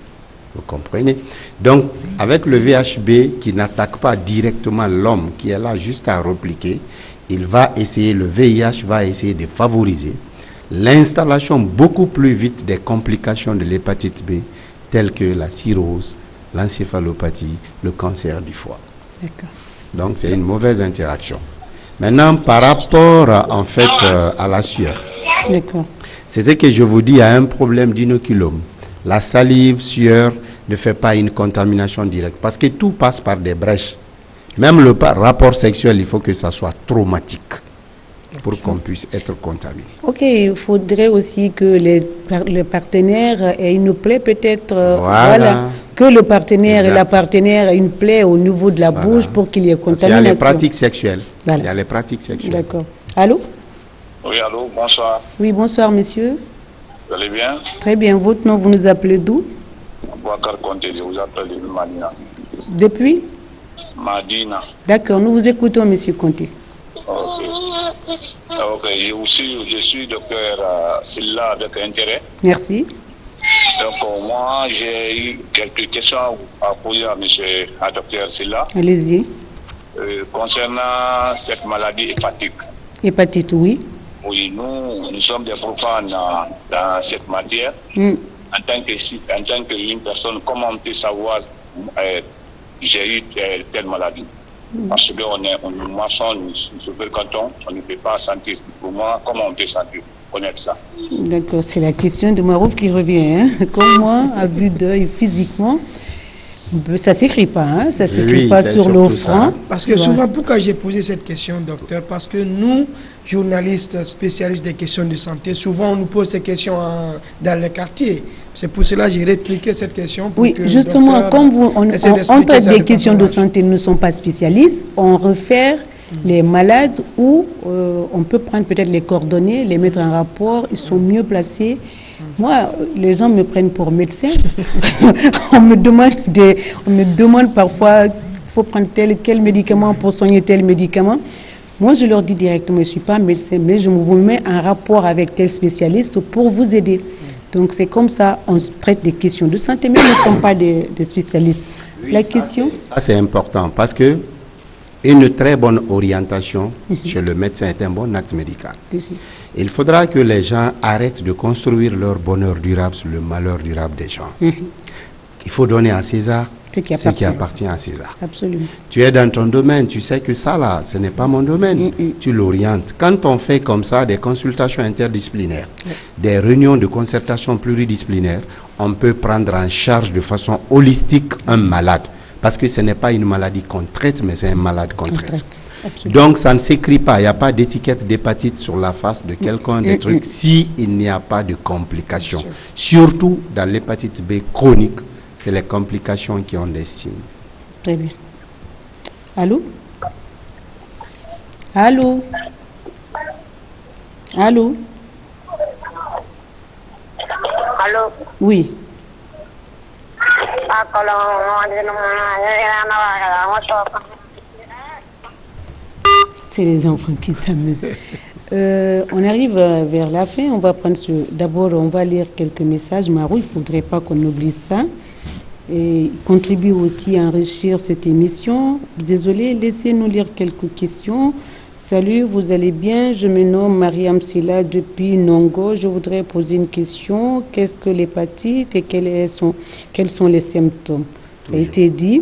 Vous comprenez? Donc, avec le VHB qui n'attaque pas directement l'homme, qui est là juste à repliquer, il va essayer, le VIH va essayer de favoriser l'installation beaucoup plus vite des complications de l'hépatite B, tels que la cirrhose, l'encéphalopathie, le cancer du foie. D'accord. Donc c'est une mauvaise interaction. Maintenant, par rapport en fait à la sueur, D'accord. c'est ce que je vous dis, il y a un problème d'inoculum. La salive, sueur ne fait pas une contamination directe parce que tout passe par des brèches. Même le rapport sexuel, il faut que ça soit traumatique pour qu'on puisse être contaminé. Ok, il faudrait aussi que le partenaire ait une plaie peut-être. Voilà. Que le partenaire Exact. et la partenaire aient une plaie au niveau de la bouche pour qu'il y ait Parce qu'il y a contamination. les pratiques sexuelles. Voilà. Il y a les pratiques sexuelles. D'accord. Allô? Oui, allô, bonsoir. Oui, bonsoir monsieur. Vous allez bien? Très bien, votre nom, vous nous appelez d'où? Bouakar Conté, je vous appelle de Madina. Depuis? Madina. D'accord, nous vous écoutons monsieur Conté. Ok. Ok, je suis docteur Silla avec intérêt. Merci. Donc, moi, j'ai eu quelques questions à poser à docteur Silla Allez-y. concernant cette maladie hépatique. Hépatite, oui. Oui, nous sommes des profanes dans cette matière. Mm. En tant qu'une personne, comment on peut savoir j'ai eu telle maladie? Parce qu'on est maçon, sur le canton, on ne peut pas sentir. Pour moi, comment on peut sentir, connaître ça? D'accord, c'est la question de Marouf qui revient. Hein. Comme moi, à vue d'œil, physiquement, ça ne s'écrit pas. Hein. Ça ne s'écrit Oui, pas c'est sur surtout l'offrant. Parce que souvent, pourquoi j'ai posé cette question, docteur? Parce que nous, journalistes spécialistes des questions de santé, souvent on nous pose ces questions dans le quartier. C'est pour cela que j'ai répliqué cette question. Pour Oui, que justement, docteur comme on essaie d'expliquer traite ça des de questions de façon large. santé, nous ne sommes pas spécialistes, on réfère les malades où on peut prendre peut-être les coordonnées, les mettre en rapport, ils sont mieux placés. Moi, les gens me prennent pour médecin. on me demande parfois, il faut prendre quel médicament pour soigner tel médicament. Moi, je leur dis directement, je ne suis pas médecin, mais je vous mets en rapport avec tel spécialiste pour vous aider. Donc, c'est comme ça, on traite des questions de santé, mais nous ne sommes pas des spécialistes. Oui, La ça, question? Ça, c'est important parce que une très bonne orientation chez le médecin est un bon acte médical. Ici. Il faudra que les gens arrêtent de construire leur bonheur durable sur le malheur durable des gens. Il faut donner à César Ce qui ce qui appartient à César. Absolument. Tu es dans ton domaine, tu sais que ça là, ce n'est pas mon domaine. Tu l'orientes. Quand on fait comme ça des consultations interdisciplinaires, des réunions de concertation pluridisciplinaire, on peut prendre en charge de façon holistique un malade. Parce que ce n'est pas une maladie qu'on traite, mais c'est un malade qu'on traite. Absolument. Donc ça ne s'écrit pas, il n'y a pas d'étiquette d'hépatite sur la face de quelqu'un, des trucs, s'il n'y a pas de complications. Surtout dans l'hépatite B chronique, c'est les complications qui ont des signes. Très bien. Allô? Allô? Allô? Allô? Oui. C'est les enfants qui s'amusent. On arrive vers la fin. On va prendre d'abord, on va lire quelques messages. Marou, il ne faudrait pas qu'on oublie ça. Et contribue aussi à enrichir cette émission. Désolé, laissez-nous lire quelques questions. Salut, vous allez bien? Je me nomme Mariam Silla depuis Nongo. Je voudrais poser une question. Qu'est-ce que l'hépatite et quels sont les symptômes? Ça a été dit.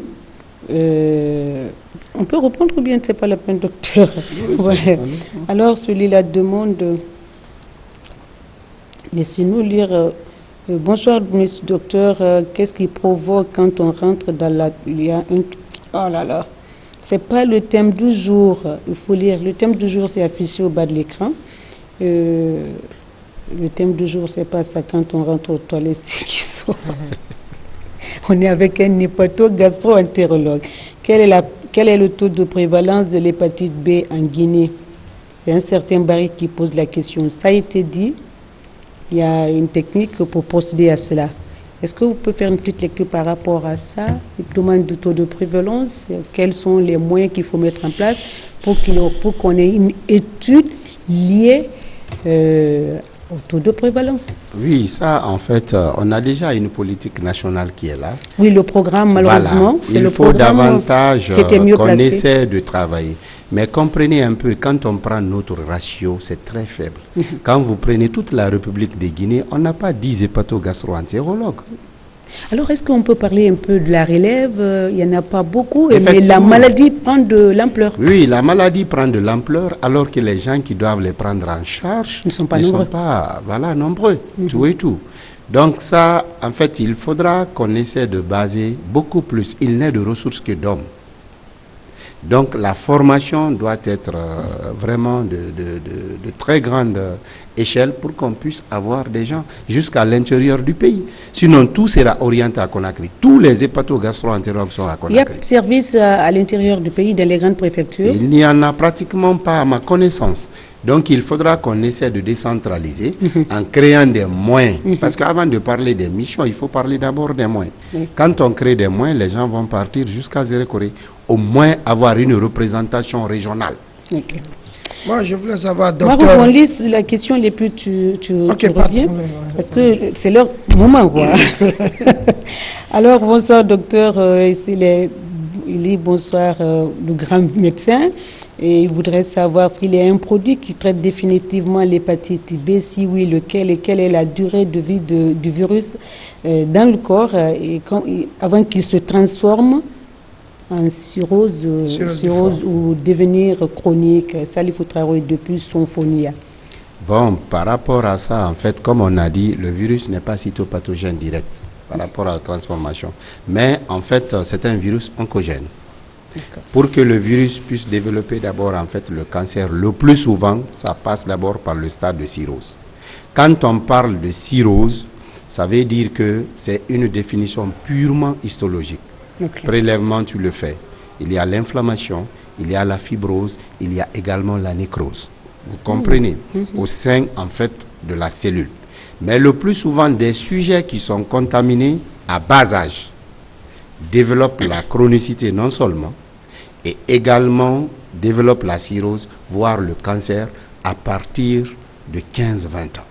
On peut reprendre ou bien c'est pas la peine, docteur? Ouais. Alors, celui-là demande. Laissez-nous lire. Bonsoir, monsieur docteur. Qu'est-ce qui provoque quand on rentre dans la. Il y a un. Oh là là. C'est pas le thème du jour. Il faut lire. Le thème du jour, c'est affiché au bas de l'écran. Le thème du jour, c'est pas ça. Quand on rentre aux toilettes, c'est qui sort. On est avec un hépato-gastro-entérologue. Quel est le taux de prévalence de l'hépatite B en Guinée? C'est un certain Barry qui pose la question. Ça a été dit. Il y a une technique pour procéder à cela. Est-ce que vous pouvez faire une petite lecture par rapport à ça? Il demande du taux de prévalence. Quels sont les moyens qu'il faut mettre en place pour qu'on ait une étude liée au taux de prévalence? Oui, ça, en fait, on a déjà une politique nationale qui est là. Oui, le programme, malheureusement, Voilà. c'est le Il faut programme davantage qui était mieux qu'on placé. essaie de travailler. Mais comprenez un peu, quand on prend notre ratio, c'est très faible. Quand vous prenez toute la République de Guinée, on n'a pas 10 hépatogastro-entérologues. Alors, est-ce qu'on peut parler un peu de la relève? Il n'y en a pas beaucoup, mais la Effectivement. maladie prend de l'ampleur. Oui, la maladie prend de l'ampleur alors que les gens qui doivent les prendre en charge Ne sont pas nombreux. voilà, nombreux, tout et tout. Donc ça, en fait, il faudra qu'on essaie de baser beaucoup plus. Il n'est de ressources que d'hommes. Donc la formation doit être vraiment de très grande échelle pour qu'on puisse avoir des gens jusqu'à l'intérieur du pays. Sinon, tout sera orienté à Conakry. Tous les hépatogastro-entérologues sont à Il y a Conakry. de services à l'intérieur du pays, dans les grandes préfectures. Il n'y en a pratiquement pas à ma connaissance. Donc il faudra qu'on essaie de décentraliser en créant des moyens. Parce qu'avant de parler des missions, il faut parler d'abord des moyens. Quand on crée des moyens, les gens vont partir jusqu'à Zérekoré. Au moins avoir une représentation régionale. Ok. Moi, je voulais savoir, Marouf, docteur. on lise la question les plus, tu Ok, pas de reviens. problème, ouais. Parce que c'est leur moment, quoi. Alors, bonsoir, docteur. Il est bonsoir, le grand médecin. Et il voudrait savoir s'il y a un produit qui traite définitivement l'hépatite B, si oui, lequel, et quelle est la durée de vie du virus dans le corps avant qu'il se transforme en cirrhose ou devenir chronique. Salif Outraoui depuis son phonia. Bon, par rapport à ça, en fait, comme on a dit, le virus n'est pas cytopathogène direct par rapport à la transformation. Mais en fait, c'est un virus oncogène. Pour que le virus puisse développer d'abord en fait le cancer, le plus souvent, ça passe d'abord par le stade de cirrhose. Quand on parle de cirrhose, ça veut dire que c'est une définition purement histologique. Prélèvement, tu le fais. Il y a l'inflammation, il y a la fibrose, il y a également la nécrose. Vous comprenez? Au sein, en fait, de la cellule. Mais le plus souvent, des sujets qui sont contaminés à bas âge développent la chronicité non seulement, et également développent la cirrhose, voire le cancer, à partir de 15-20 ans.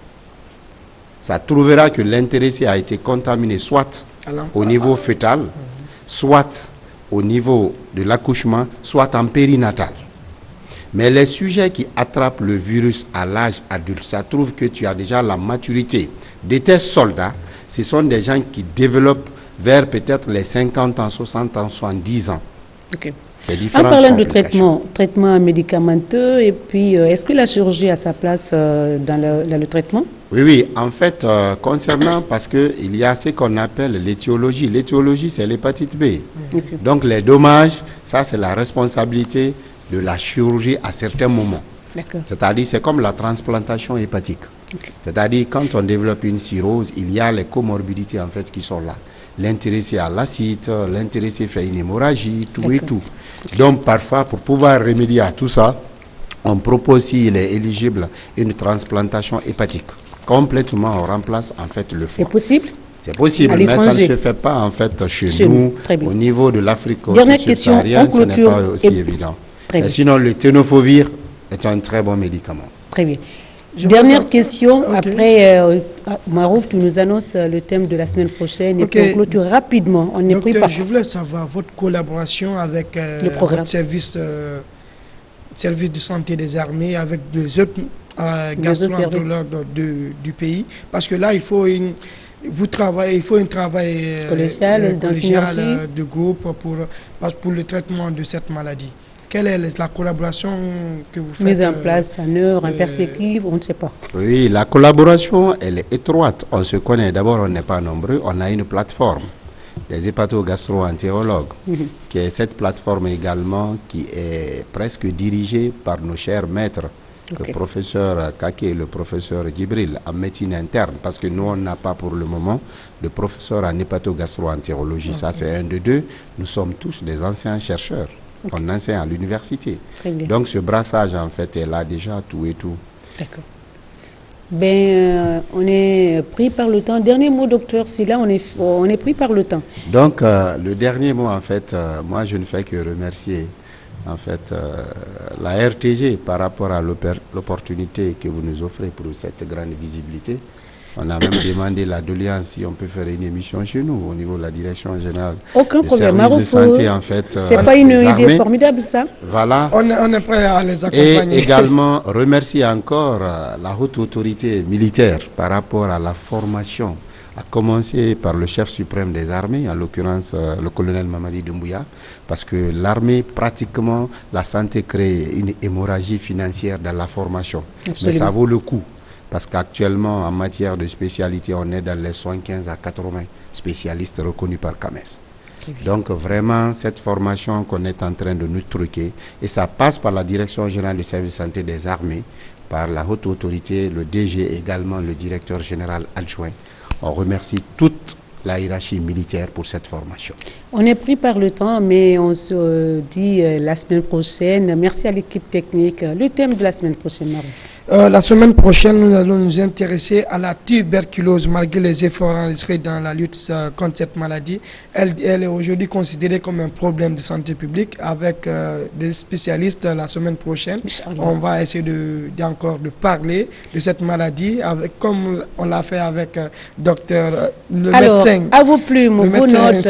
Ça trouvera que l'intéressé a été contaminé soit au niveau fœtal, soit au niveau de l'accouchement, soit en périnatal. Mais les sujets qui attrapent le virus à l'âge adulte, ça trouve que tu as déjà la maturité de tes soldats. Ce sont des gens qui développent vers peut-être les 50 ans, 60 ans, 70 ans. Ok. C'est différent. En parlant de traitement médicamenteux, et puis est-ce que la chirurgie a sa place dans le traitement? Oui, en fait, concernant, parce qu'il y a ce qu'on appelle l'étiologie. L'étiologie, c'est l'hépatite B. Okay. Donc, les dommages, ça, c'est la responsabilité de la chirurgie à certains moments. C'est-à-dire, c'est comme la transplantation hépatique. Okay. C'est-à-dire, quand on développe une cirrhose, il y a les comorbidités, en fait, qui sont là. L'intéressé à l'acide, l'intéressé fait une hémorragie, tout et tout. Donc, parfois, pour pouvoir remédier à tout ça, on propose, s'il est éligible, une transplantation hépatique. Complètement, on remplace en fait le foie. C'est possible? C'est possible, mais ça ne se fait pas en fait chez nous. Au niveau de l'Afrique subsaharienne, ce n'est pas aussi évident. Mais sinon, le tenofovir est un très bon médicament. Très bien. Dernière question, après Marouf, tu nous annonces le thème de la semaine prochaine et puis on clôture rapidement. On n'est pris pas. Je voulais savoir votre collaboration avec votre service de santé des armées, avec des autres gastro-entérologues du pays, parce que là, il faut un travail collégial de groupe pour le traitement de cette maladie. Quelle est la collaboration que vous faites? Mise en place, en heure, en perspective, on ne sait pas. Oui, la collaboration, elle est étroite. On se connaît. D'abord, on n'est pas nombreux. On a une plateforme des hépatogastro-entérologues, qui est cette plateforme également qui est presque dirigée par nos chers maîtres, le professeur Kake et le professeur Djibril en médecine interne, parce que nous, on n'a pas pour le moment de professeur en hépatogastro-entérologie. Ça, c'est un de deux. Nous sommes tous des anciens chercheurs. On enseigne à l'université. Donc ce brassage en fait est là déjà tout et tout. D'accord. On est pris par le temps. Dernier mot, docteur, si là on est pris par le temps. Donc le dernier mot en fait, moi je ne fais que remercier en fait la RTG par rapport à l'opportunité que vous nous offrez pour cette grande visibilité. On a même demandé la doléance si on peut faire une émission chez nous au niveau de la direction générale. Aucun problème. Service de santé en fait. C'est pas une idée formidable ça. Voilà. On est prêt à les accompagner. Et également remercier encore la haute autorité militaire par rapport à la formation à commencer par le chef suprême des armées, en l'occurrence le colonel Mamadi Doumbouya, parce que l'armée, pratiquement, la santé crée une hémorragie financière dans la formation. Absolument. Mais ça vaut le coup, parce qu'actuellement, en matière de spécialité, on est dans les 75 à 80 spécialistes reconnus par CAMES. Donc vraiment, cette formation qu'on est en train de nous truquer, et ça passe par la Direction générale du service de santé des armées, par la haute autorité, le DG également, le directeur général adjoint. On remercie toute la hiérarchie militaire pour cette formation. On est pris par le temps, mais on se dit la semaine prochaine. Merci à l'équipe technique. Le thème de la semaine prochaine, Marie. La semaine prochaine, nous allons nous intéresser à la tuberculose. Malgré les efforts enregistrés dans la lutte contre cette maladie, elle est aujourd'hui considérée comme un problème de santé publique. Avec des spécialistes la semaine prochaine, on va essayer encore de parler de cette maladie, comme on l'a fait avec docteur le médecin. À vos plumes, vos notes,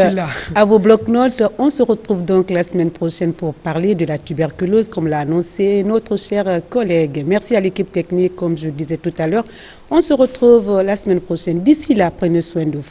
à vos blocs-notes, on se retrouve donc la semaine prochaine pour parler de la tuberculose, comme l'a annoncé notre cher collègue. Merci à l'équipe technique, comme je disais tout à l'heure. On se retrouve la semaine prochaine. D'ici là, prenez soin de vous.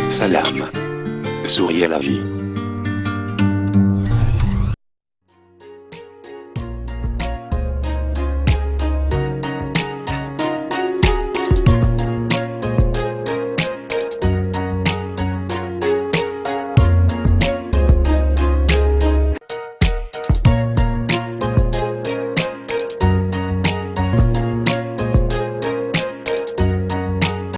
Salam. Souriez la vie.